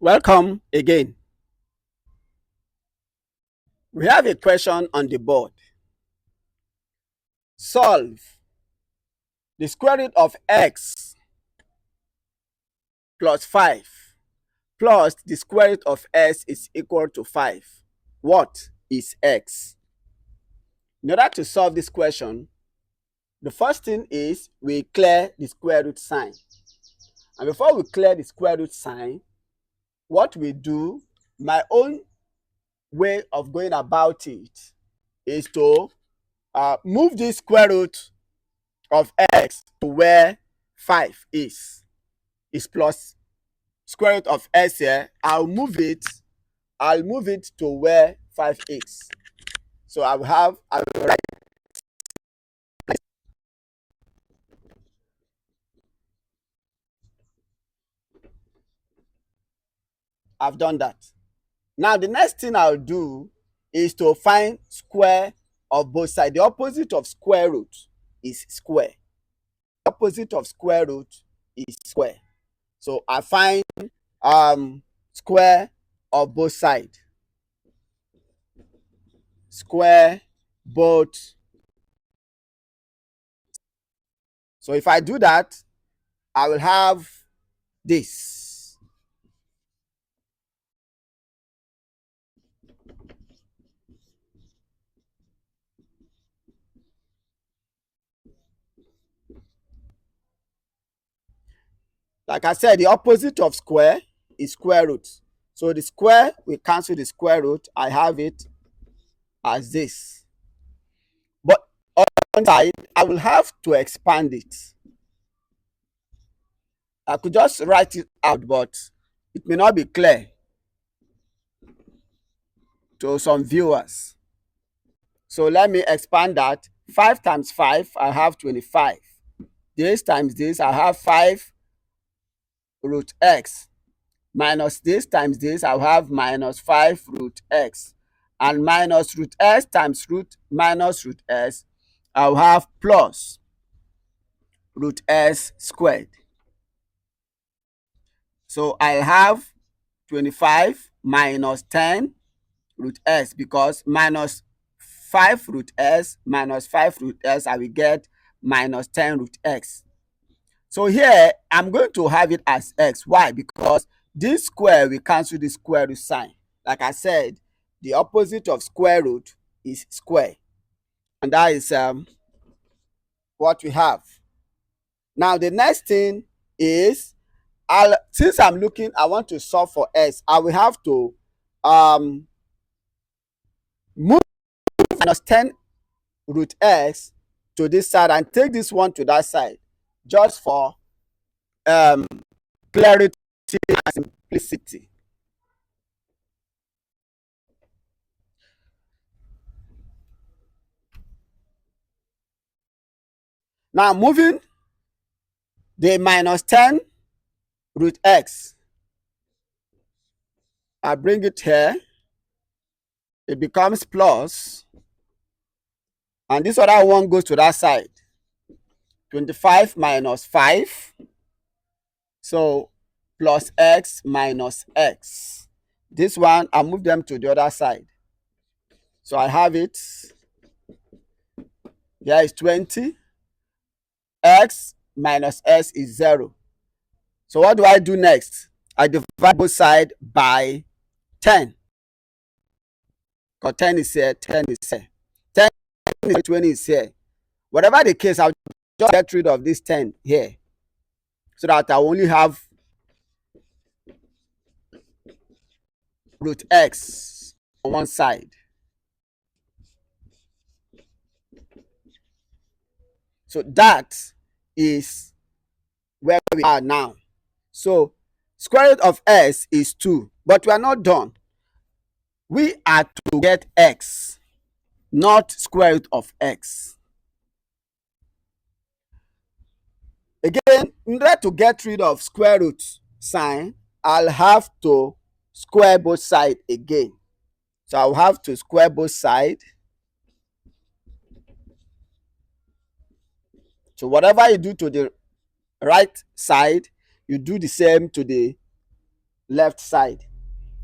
Welcome again. We have a question on the board. Solve the square root of x plus 5 plus the square root of s is equal to 5. What is x? In order to solve this question, the first thing is we clear the square root sign. And before we clear the square root sign, what we do, my own way of going about it is to move this square root of x to where 5 is plus square root of s here. I'll move it to where 5 is. So I will write. I've done that. Now the next thing I'll do is to find square of both sides. The opposite of square root is square. The opposite of square root is square. So I find square of both sides. Square both. So if I do that, I will have this. Like I said, the opposite of square is square root. So the square, we cancel the square root. I have it as this. But on one side, I will have to expand it. I could just write it out, but it may not be clear to some viewers. So let me expand that. 5 times 5, I have 25. This times this, I have 5 root x. Minus this times this, I'll have minus 5 root x. And minus root s times root minus root s, I'll have plus root s squared. So I'll have 25 minus 10 root s, because minus 5 root s minus 5 root s, I will get minus 10 root x. So here, I'm going to have it as x. Why? Because this square will cancel the square root sign. Like I said, the opposite of square root is square. And that is what we have. Now, the next thing is, since I want to solve for s, I will have to move minus 10 root x to this side and take this one to that side, just for clarity and simplicity. Now moving the minus 10 root x, I bring it here, it becomes plus, and this other one goes to that side. 25 minus 5, so plus x minus x. This one, I move them to the other side. So I have it, here is 20, x minus s is 0. So what do I do next? I divide both sides by 10. Because 10 is here, 10 is here. 10 is here, 20 is here. Whatever the case, I'll just get rid of this 10 here, so that I only have root x on one side. So that is where we are now. So square root of s is 2, but we are not done. We are to get x, not square root of x. Again, in order to get rid of square root sign, I'll have to square both sides again. So I'll have to square both sides. So whatever you do to the right side, you do the same to the left side.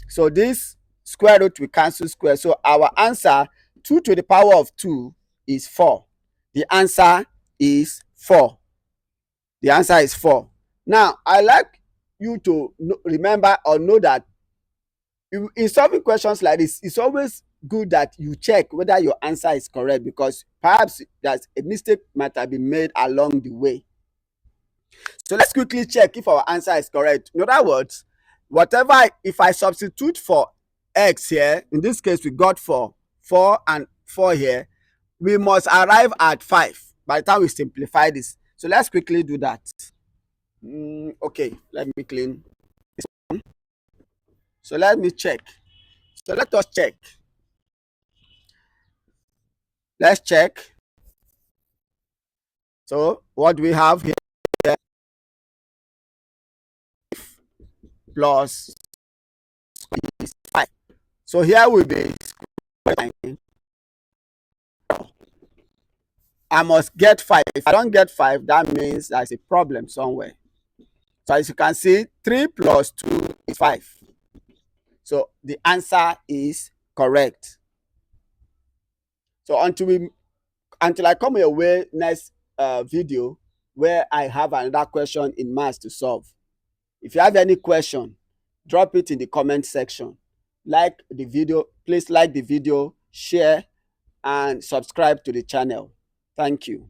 So this square root will cancel square. So our answer, 2 to the power of 2 is 4. The answer is 4. The answer is 4. Now, I like you to remember or know that in solving questions like this, it's always good that you check whether your answer is correct, because perhaps there's a mistake might have been made along the way. So let's quickly check if our answer is correct. In other words, if I substitute for x here, in this case we got 4 and 4 here, we must arrive at 5 by the time we simplify this. So let's quickly do that. Okay, let me clean this one. So let me check. So let us check. Let's check. So what do we have here? Plus is 5. So here will be I must get 5. If I don't get 5, that means there's a problem somewhere. So as you can see, 3 plus 2 is 5. So the answer is correct. So until I come your way next video where I have another question in maths to solve. If you have any question, drop it in the comment section. Like the video, please like the video, share, and subscribe to the channel. Thank you.